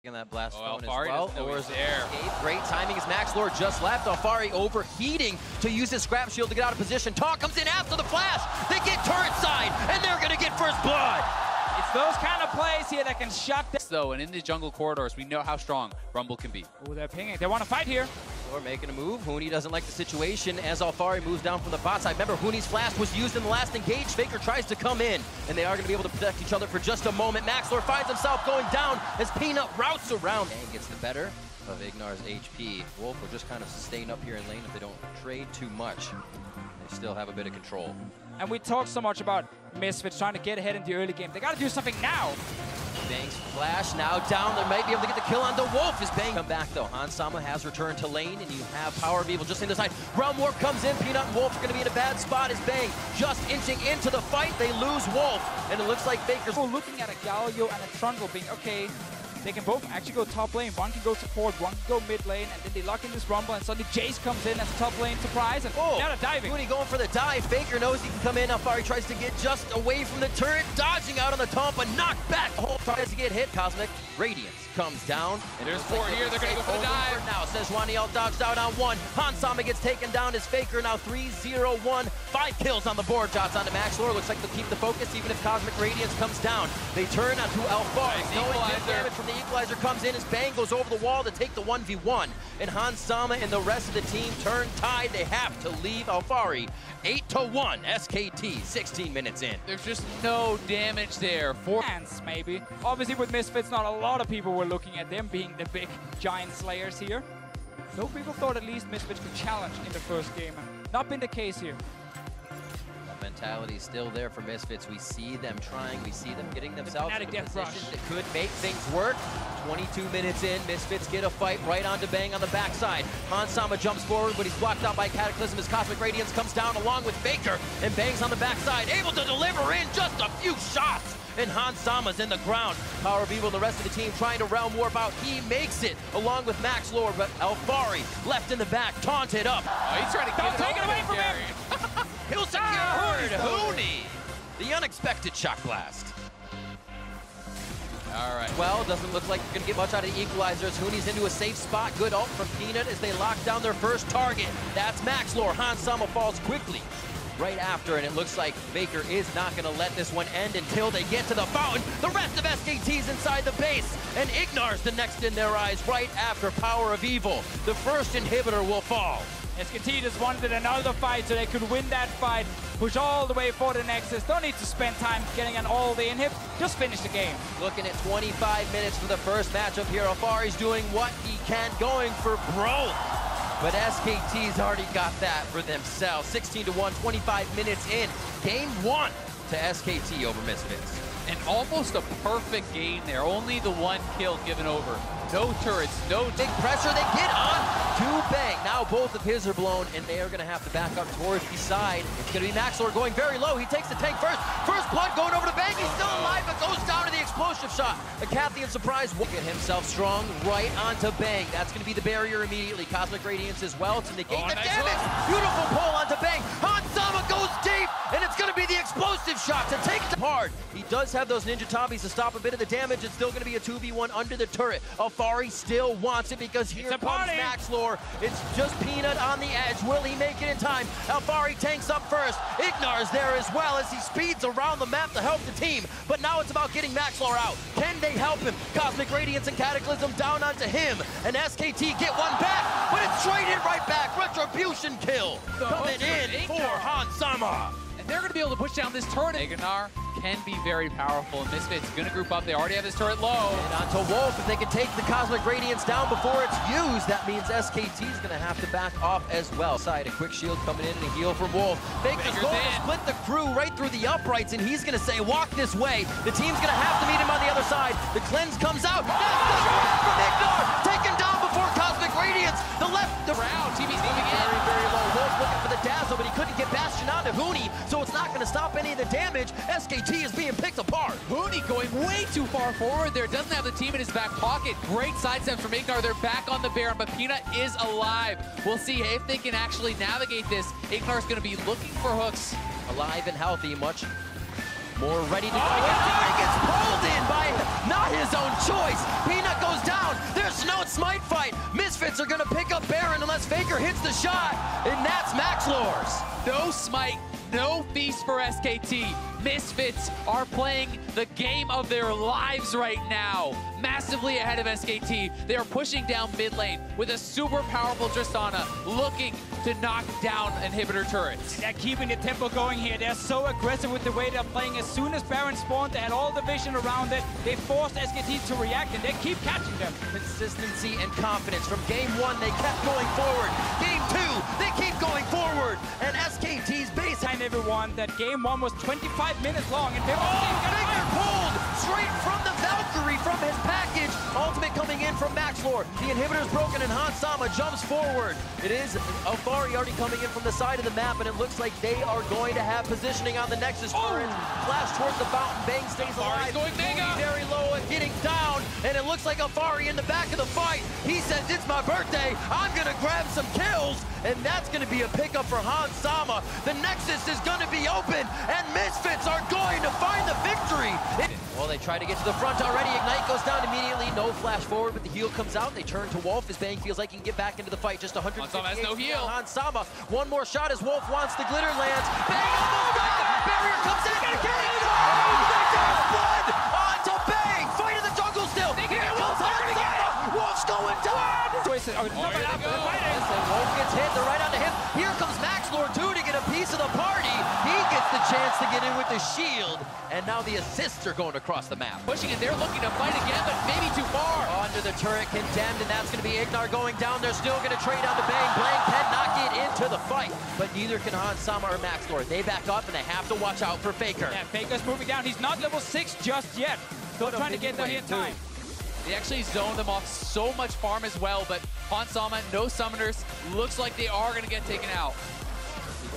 In that blast zone as Alfari well. or is there? Great timing as MaxLord just left. Alfari overheating to use his scrap shield to get out of position. Taunt comes in after the flash. They get turret side, and they're going to get first blood. It's those kind of plays here that can shut down. Though, and in the jungle corridors, we know how strong Rumble can be. Oh, they're pinging. They want to fight here. Or making a move. Huni doesn't like the situation as Alfari moves down from the bot side. Remember, Huni's flash was used in the last engage. Faker tries to come in, and they are going to be able to protect each other for just a moment. MaxLord finds himself going down as Peanut routes around and gets the better of Ignar's HP. Wolf will just kind of sustain up here in lane if they don't trade too much. They still have a bit of control. And we talk so much about Misfits trying to get ahead in the early game. They got to do something now. Bang's flash now down. They might be able to get the kill onto Wolf as Bang come back though. Hansama has returned to lane, and you have Power of Evil just in the side. Realm Warp comes in. Peanut and Wolf are going to be in a bad spot as Bang just inching into the fight. They lose Wolf, and it looks like Faker's looking at a Galio and a Trundle being okay. They can both actually go top lane. One can go support, one can go mid lane, and then they lock in this Rumble, and suddenly Jace comes in as a top lane surprise, and now they're diving. Huni going for the dive. Faker knows he can come in. Alfari tries to get just away from the turret, dodging out on the taunt, but knocked back. The whole tries to get hit. Cosmic Radiance comes down. And there's four here. They're going to go for the dive. Now, Sejuani dodged out on one. Hansama gets taken down as Faker now 3-0-1. 5 kills on the board. Shots onto MaxLord. Looks like they'll keep the focus even if Cosmic Radiance comes down. They turn onto Alfari. Knowing good damage from the Equalizer comes in as Bang goes over the wall to take the 1v1. And Hansama and the rest of the team turn tide. They have to leave Alfari 8-1. SKT 16 minutes in. There's just no damage there. 4 hands, maybe. Obviously with Misfits, not a lot of people were looking at them being the big giant slayers here. No people thought at least Misfits could challenge in the first game, and not been the case here. That mentality is still there for Misfits. We see them trying, we see them getting themselves in positions that could make things work. 22 minutes in, Misfits get a fight right onto Bang on the backside. Hansama jumps forward, but he's blocked out by Cataclysm as Cosmic Radiance comes down along with Faker, and Bang's on the backside, able to deliver in just a few shots. And Hansama's in the ground. Power of Evil and the rest of the team trying to realm warp out. He makes it along with MaxLord, but Alfari left in the back, taunted up. Oh, he's trying to get it away from him. He'll secure Huni. The unexpected shock blast. All right. Well, doesn't look like you're going to get much out of the Equalizers. Huni's into a safe spot. Good ult from Peanut as they lock down their first target. That's MaxLord. Hansama falls quickly right after, and it looks like Faker is not going to let this one end until they get to the fountain. The rest of SKT's inside the base, and Ignar's the next in their eyes right after Power of Evil. The first inhibitor will fall. SKT just wanted another fight so they could win that fight, push all the way for the Nexus. Don't need to spend time getting an all-day inhib, just finish the game. Looking at 25 minutes for the first matchup here. Alfari's doing what he can, going for broke. But SKT's already got that for themselves. 16-1, 25 minutes in. Game 1 to SKT over Misfits. And almost a perfect game there. Only the one kill given over. No turrets, no big pressure. They get on to Bang. Now both of his are blown, and they are going to have to back up towards the side. It's going to be MaxLord going very low. He takes the tank first. First blood going over to Bang. He's still alive, but goes down to the explosive shot. A Cathian surprise will get himself strong right onto Bang. That's going to be the barrier immediately. Cosmic Radiance as well to negate the damage. Beautiful pull onto Bang. Hansama goes deep, and it's going to be the explosive shot to take it hard. He does have those Ninja Tobbies to stop a bit of the damage. It's still going to be a 2v1 under the turret. Alfari still wants it because here comes MaxLord. It's just Peanut on the edge. Will he make it in time? Alfari tanks up first. Ignar's there as well as he speeds around the map to help the team. But now it's about getting MaxLord out. Can they help him? Cosmic Radiance and Cataclysm down onto him. And SKT get one back, but it's traded right back. Retribution kill coming in for Hansama. And they're going to be able to push down this turret. Ignar can be very powerful, and Misfits going to group up. They already have this turret low. And onto Wolf. If they can take the Cosmic Radiance down before it's used, that means SKT is going to have to back off as well. Side, a quick shield coming in and a heal from Wolf. Baker's going to split the crew right through the uprights, and he's going to say, walk this way. The team's going to have to meet him on the other side. The cleanse comes out. That's the shot from Ignar. Taken down before Cosmic Radiance. The left, the round. TV's moving in. Very low. Wolf looking for the dazzle, but he couldn't get Bastion onto Huni, so it's not going to stop any of the damage. SKT is being picked apart. Huni going way too far forward there. Doesn't have the team in his back pocket. Great sidestep from Ignar. They're back on the Baron, but Peanut is alive. We'll see if they can actually navigate this. Ignar's going to be looking for hooks. Alive and healthy, much More ready to go. He gets pulled in by not his own choice. Peanut goes down. There's no smite fight. Misfits are going to pick up Baron unless Faker hits the shot, and that's Maxlor's. No smite, no feast for SKT. Misfits are playing the game of their lives right now. Massively ahead of SKT. They are pushing down mid lane with a super powerful Tristana looking to knock down inhibitor turrets. They're keeping the tempo going here. They're so aggressive with the way they're playing. As soon as Baron spawned, they had all the vision around it. They forced SKT to react, and they keep catching them. Consistency and confidence. From game 1, they kept going forward. Game 2, they keep going forward. And SKT's base... And everyone, that game 1 was 25 minutes long, and Faker pulled straight from the Valkyrie from his package. Ultimate coming in from Maxlor. The inhibitor's broken, and Hans Sama jumps forward. It is Alfari already coming in from the side of the map, and it looks like they are going to have positioning on the Nexus turret. Flash towards the fountain. Bang stays alive. Going mega. Very low and getting down, and it looks like Alfari in the back of the fight. He says, it's my birthday. I'm going to grab some kills, and that's going to be a pickup for Hans Sama. The Nexus is going to be open, and Misfits are going to find the victory. Well, they try to get to the front already. Ignite goes down immediately. No flash forward, but the heal comes out. They turn to Wolf as Bang feels like he can get back into the fight. Just 100. Hans Sama has no heal. Hans Sama, one more shot as Wolf wants the glitter lands. Bang almost got the barrier, comes in. Blood onto Bang. Fight in the jungle still. Here comes Hans Sama. Wolf's going down. Wolf gets hit. They're right onto him. Here comes Maxlor too to get a piece of the party. He gets the chance to get in with the shield, and now the assists are going across the map. Pushing it, they're looking to fight again, but maybe too far. Onto the turret, condemned, and that's going to be Ignar going down. They're still going to trade on to Bang. Bang cannot get into the fight, but neither can Hans Sama or Maxlor. They back up, and they have to watch out for Faker. Yeah, Faker's moving down. He's not level 6 just yet. Still trying to get there in time. They actually zoned them off so much farm as well, but Hans Sama, no summoners. Looks like they are going to get taken out.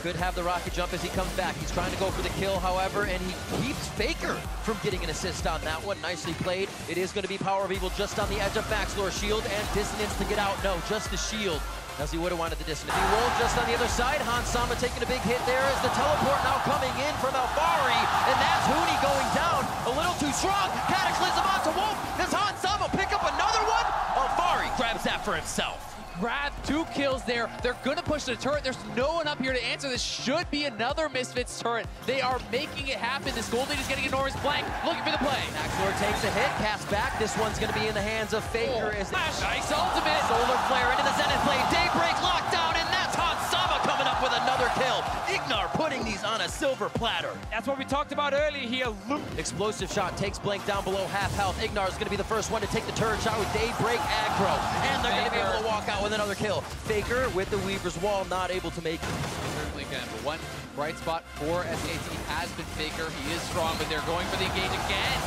Could have the rocket jump as he comes back. He's trying to go for the kill, however, and he keeps Faker from getting an assist on that one. Nicely played. It is going to be Power of Evil just on the edge of Maxlor's shield, and Dissonance to get out. No, just the shield, as he would have wanted the Dissonance. He rolled just on the other side. Hans Sama taking a big hit there as the teleport now coming in from Alfari, and that's Huni going down. A little too strong. Cataclysm onto Wolf. Does Hans Sama pick up another one? Alfari grabs that for himself. Grab 2 kills there. They're going to push the turret. There's no one up here to answer. This should be another Misfits turret. They are making it happen. This gold lead is getting enormous blank. Looking for the play. Maxlor takes a hit, casts back. This one's going to be in the hands of Faker. Nice ultimate. Solar Flare into the Zenith blade. Daybreak lockdown, and that's Hans Sama coming up with another kill. Ignar putting these on a silver platter. That's what we talked about earlier here. Explosive shot takes Blank down below half health. Ignar is going to be the first one to take the turret shot with Daybreak aggro. And they're going to be able to walk out with another kill. Faker with the Weaver's Wall, not able to make it. Certainly can, but one bright spot for SKT has been Faker. He is strong, but they're going for the engage again.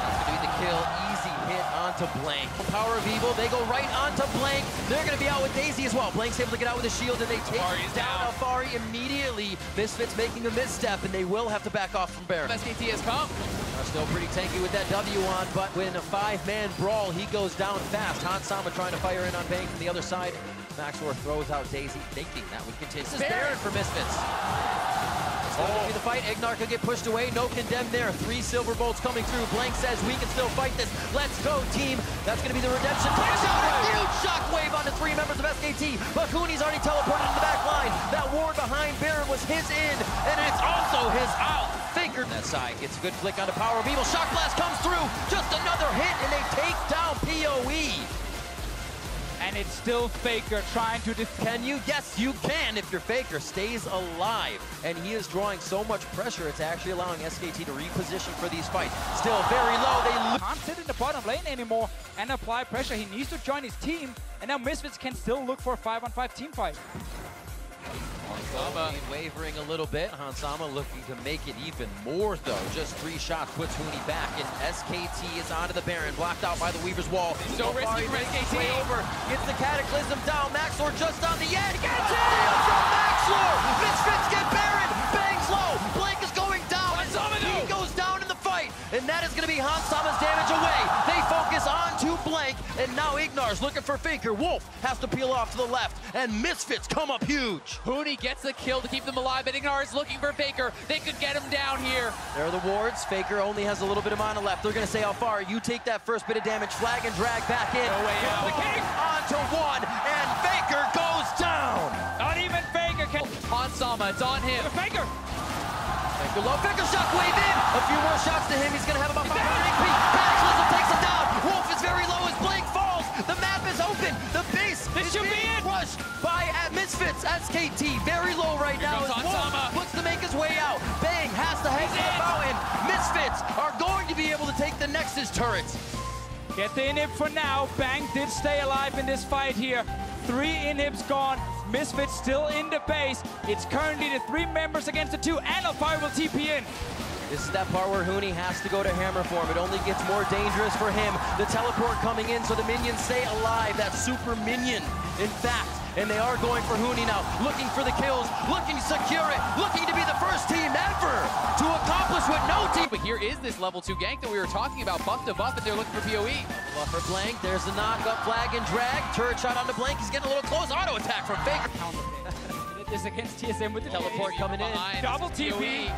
That's going to be the kill. Easy hit onto Blank. Power of Evil, they go right onto Blank. They're going to be out with Daisy as well. Blank's able to get out with a shield, and they take down Alfari immediately. Misfits making a misstep, and they will have to back off from Baron. SKT has come. Still pretty tanky with that W on, but when a 5-man brawl, he goes down fast. Hans Sama trying to fire in on Bang from the other side. Maxlor throws out Daisy, thinking that would continue. This is Baron for Misfits. It's going to be the fight. Ignar could get pushed away. No condemn there. 3 silver bolts coming through. Blank says we can still fight this. Let's go, team. That's going to be the redemption. Takes out a huge shockwave onto 3 members of SKT. But Huni's already teleported into the back line. That ward behind Baron was his in, and it's also his out. Faker that side gets a good flick onto Power of Evil. Shock Blast comes through. Just another hit, and they take down PoE. And it's still Faker trying to defend. Can you? Yes, you can if your Faker stays alive. And he is drawing so much pressure, it's actually allowing SKT to reposition for these fights. Still very low. They can't sit in the bottom lane anymore and apply pressure. He needs to join his team. And now Misfits can still look for a 5-on-5 team fight. Sama wavering a little bit. Hans Sama looking to make it even more, though. Just 3 shots puts Huni back, and SKT is onto the Baron, blocked out by the Weaver's Wall. So risky for SKT. Way over, gets the Cataclysm down. Maxlor just on the edge. Gets it from Maxlor. Misfits get Baron. Bangs low. Blank is going down. He goes down in the fight, and that is going to be Hans Sama's damage away. They focus on to Blank. and now Ignar's looking for Faker. Wolf has to peel off to the left, and Misfits come up huge. Huni gets the kill to keep them alive, but Ignar is looking for Faker. They could get him down here. There are the wards. Faker only has a little bit of mana left. They're going to say, how far? You take that first bit of damage, flag and drag back in. No way out. The king onto one, and Faker goes down. Not even Faker can... Hansama, it's on him. Faker! Faker low, Faker shockwave in. A few more shots to him. He's going to have about 500 HP. Cataclysm takes him down. Wolf is very low as Blink falls. The map is open. The base is being crushed by Misfits. SKT very low right now. As Wolf looks to make his way out. Bang has to head to the fountain. Misfits are going to be able to take the Nexus turrets. Get the inhib for now. Bang did stay alive in this fight here. 3 inhibs gone. Misfits still in the base. It's currently the 3 members against the 2, and Alfari will TP in. This is that part where Huni has to go to hammer form. It only gets more dangerous for him. The teleport coming in so the minions stay alive. That super minion, in fact. And they are going for Huni now, looking for the kills, looking to secure it, looking to be the first team ever to accomplish what no team. But here is this level 2 gank that we were talking about, buff to buff, and they're looking for PoE. Buff for Blank, there's the knock-up, flag and drag, turret shot onto Blank, he's getting a little close, auto attack from Faker. This against TSM with the Teleport coming in. Double TP.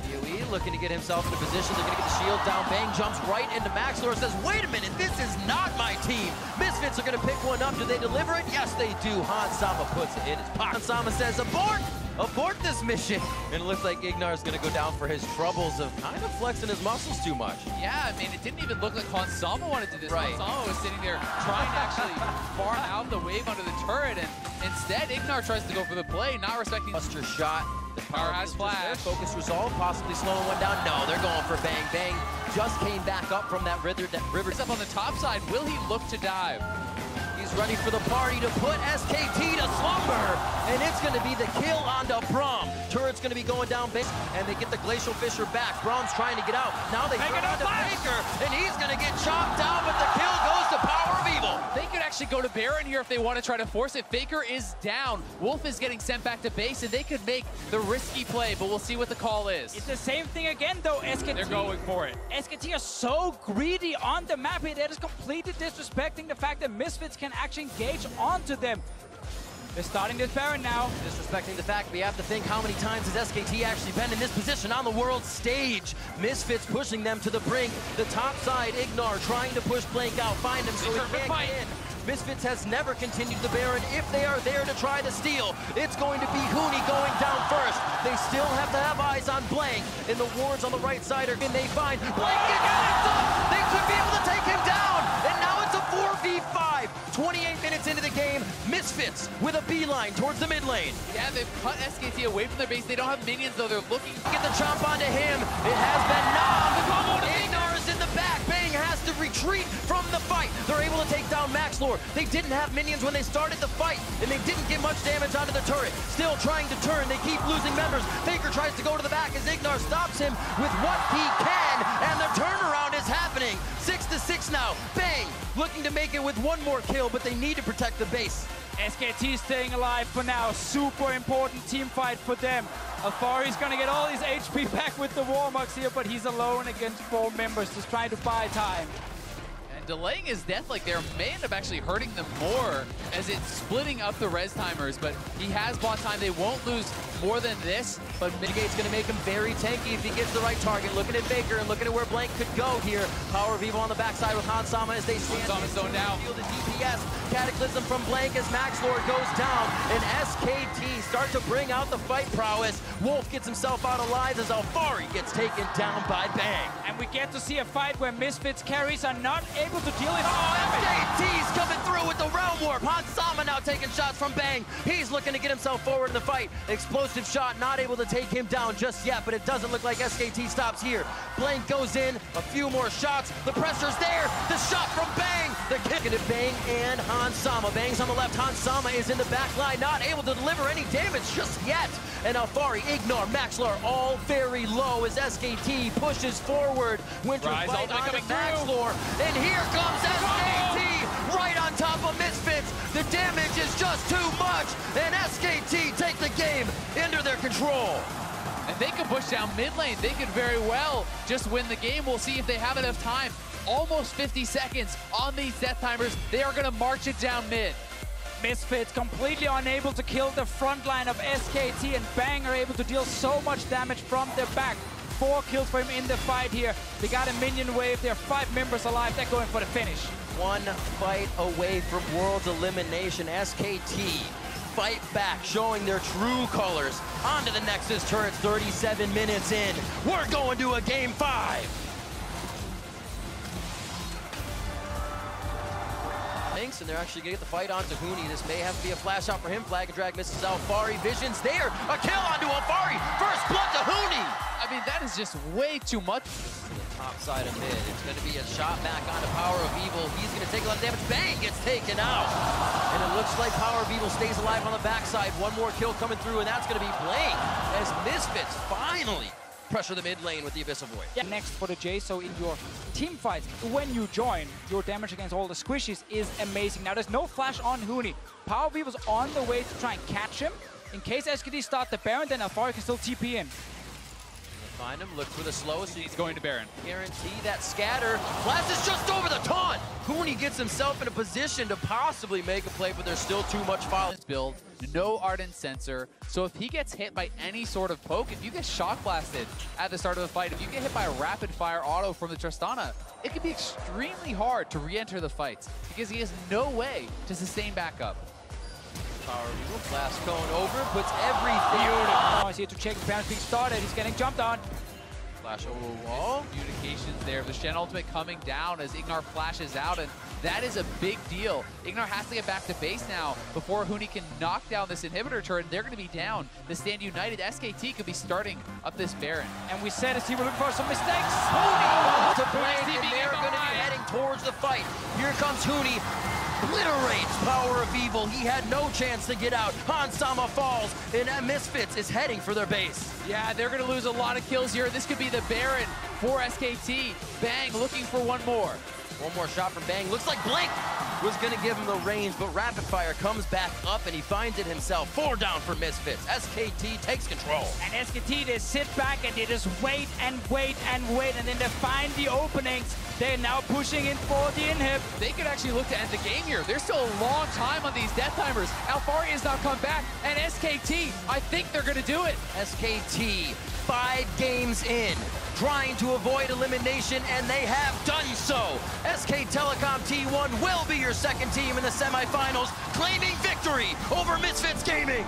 PoE looking to get himself in a position. They're going to get the shield down. Bang jumps right into Maxlor. Says, wait a minute, this is not my team. Misfits are going to pick one up. Do they deliver it? Yes, they do. Hansama puts it in his pocket. Hansama says, abort! Abort this mission. And it looks like Ignar's going to go down for his troubles of kind of flexing his muscles too much. Yeah, I mean, it didn't even look like Hansama wanted to do this. Right. Hansama was sitting there trying to actually farm out the wave under the turret, and instead, Ignar tries to go for the play, not respecting... Buster shot. The power has flash. Focus resolved, possibly slowing one down. No, they're going for Bang. Bang just came back up from that river. He's up on the top side. Will he look to dive? He's ready for the party to put SKT to slumber. And it's going to be the kill onto Braum. Turret's going to be going down base, and they get the Glacial Fisher back. Braum's trying to get out. Now they throw it onto Faker, and he's going to get chopped down, but the kill goes to Power of Evil. They could actually go to Baron here if they want to try to force it. Faker is down. Wolf is getting sent back to base, and they could make the risky play, but we'll see what the call is. It's the same thing again, though. SKT. They're going for it. SKT are so greedy on the map here. They're just completely disrespecting the fact that Misfits can actually engage onto them. They're starting this Baron now. Disrespecting the fact we have to think how many times has SKT actually been in this position on the world stage. Misfits pushing them to the brink. The top side, Ignar trying to push Blank out, find him so he can't get in. Misfits has never continued the Baron. If they are there to try to steal, it's going to be Huni going down first. They still have to have eyes on Blank. And the wards on the right side are, and they find Blank gets up. They could be able to take him down. And now it's a 4v5. 28 minutes into the game, Misfits with a beeline towards the mid lane. Yeah, they've cut SKT away from their base. They don't have minions, though. They're looking to get the chomp onto him. It has been knocked. Ignar is in the back. Bang has to retreat from the fight. They're able to take down Maxlor. They didn't have minions when they started the fight, and they didn't get much damage onto the turret. Still trying to turn. They keep losing members. Faker tries to go to the back as Ignar stops him with what he can, and the turnaround is happening. 6-6 now. Bang looking to make it with one more kill, but they need to protect the base. SKT staying alive for now. Super important team fight for them. Alfari's gonna get all his HP back with the Warmucks here, but he's alone against 4 members, just trying to buy time. And delaying his death like there may end up actually hurting them more as it's splitting up the res timers, but he has bought time. They won't lose more than this, but Mitigate's going to make him very tanky if he gets the right target. Looking at Faker and looking at where Blank could go here. Power of Evil on the backside with Hansama as they stand. Hansama's zoned down. Field of DPS. Cataclysm from Blank as Maxlor goes down, and SKT start to bring out the fight prowess. Wolf gets himself out alive as Alfari gets taken down by Bang. And we get to see a fight where Misfits carries are not able to deal with SKT's coming through with the Realm Warp. Hansama now taking shots from Bang. He's looking to get himself forward in the fight. Explosive shot, not able to take him down just yet, but it doesn't look like SKT stops here. Blank goes in, a few more shots. The pressure's there. The shot from Bang. The kick at Bang and Hansama. Bang's on the left. Hansama is in the back line, not able to deliver any damage just yet. And Alfari, Ignar, Maxlor, all very low as SKT pushes forward. Winter fight onto Maxlor. And here comes SKT right on top of Misfits. The damage is just too much. And SKT take the game into their control. And they could push down mid lane. They could very well just win the game. We'll see if they have enough time. almost 50 seconds on these death timers. They are going to march it down mid. Misfits completely unable to kill the front line of SKT, and Bang are able to deal so much damage from their back. 4 kills for him in the fight here. They got a minion wave. There are 5 members alive. They're going for the finish. One fight away from world's elimination. SKT fight back, showing their true colors. On to the Nexus turrets, 37 minutes in. We're going to a game 5. And they're actually gonna get the fight onto Huni. This may have to be a flash out for him. Flag and drag misses Alfari. Vision's there. A kill onto Alfari. First blood to Huni. I mean, that is just way too much. To the top side of mid. It's gonna be a shot back onto Power of Evil. He's gonna take a lot of damage. Bang gets taken out. And it looks like Power of Evil stays alive on the backside. One more kill coming through, and that's gonna be Blank as Misfits finally pressure the mid lane with the Abyss of Void. Yeah. Next for the J, so in your team fights, when you join, your damage against all the squishies is amazing. Now, there's no flash on Huni. Power of Evil's on the way to try and catch him. In case SKT start the Baron, then Alfari can still TP in. Find him, look for the slow, so He's going to Baron. Guarantee that scatter. Blast is just over the taunt. Huni gets himself in a position to possibly make a play, but there's still too much fire. Build, no Ardent Sensor, so if he gets hit by any sort of poke, if you get shock blasted at the start of the fight, if you get hit by a rapid fire auto from the Tristana, it can be extremely hard to re-enter the fights because he has no way to sustain back up. Power of Evil, blast cone over, puts everything. Now he's here to check the Baron's being started. He's getting jumped on. Flash over the wall. Communications there. The Shen ultimate coming down as Ignar flashes out, and that is a big deal. Ignar has to get back to base now before Huni can knock down this inhibitor turret. They're going to be down. The stand united. SKT could be starting up this Baron. And we said as he was looking for some mistakes. Huni to Blade, and they're going to be heading towards the fight. Here comes Huni. Obliterates Power of Evil. He had no chance to get out. Hansama falls, and Misfits is heading for their base. Yeah, they're going to lose a lot of kills here. This could be the Baron for SKT. Bang looking for one more. One more shot from Bang. Looks like Blink was going to give him the range, but Rapid Fire comes back up, and he finds it himself. 4 down for Misfits. SKT takes control. And SKT, they sit back and they just wait and wait and wait, and then they find the openings. They're now pushing in for the inhib. They could actually look to end the game here. There's still a long time on these death timers. Alfari has not come back, and SKT, I think they're going to do it. SKT, 5 games in, trying to avoid elimination, and they have done so. SK Telecom T1 will be your second team in the semifinals, claiming victory over Misfits Gaming.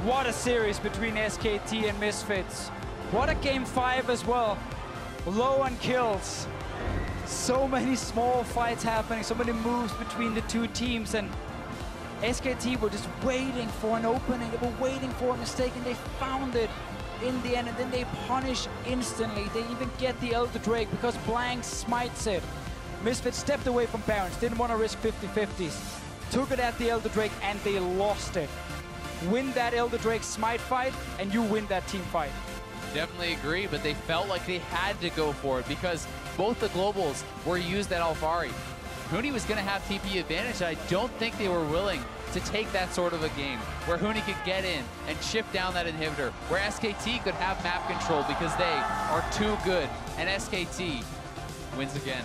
What a series between SKT and Misfits. What a game 5 as well. Low on kills. So many small fights happening, so many moves between the two teams, and SKT were just waiting for an opening. They were waiting for a mistake, and they found it in the end, and then they punish instantly. They even get the Elder Drake because Blank smites it. Misfits stepped away from Barons, didn't want to risk 50-50s. Took it at the Elder Drake, and they lost it. Win that Elder Drake smite fight, and you win that team fight. Definitely agree, but they felt like they had to go for it because both the globals were used at Alfari. Huni was going to have TP advantage, and I don't think they were willing to take that sort of a game where Huni could get in and chip down that inhibitor, where SKT could have map control because they are too good, and SKT wins again.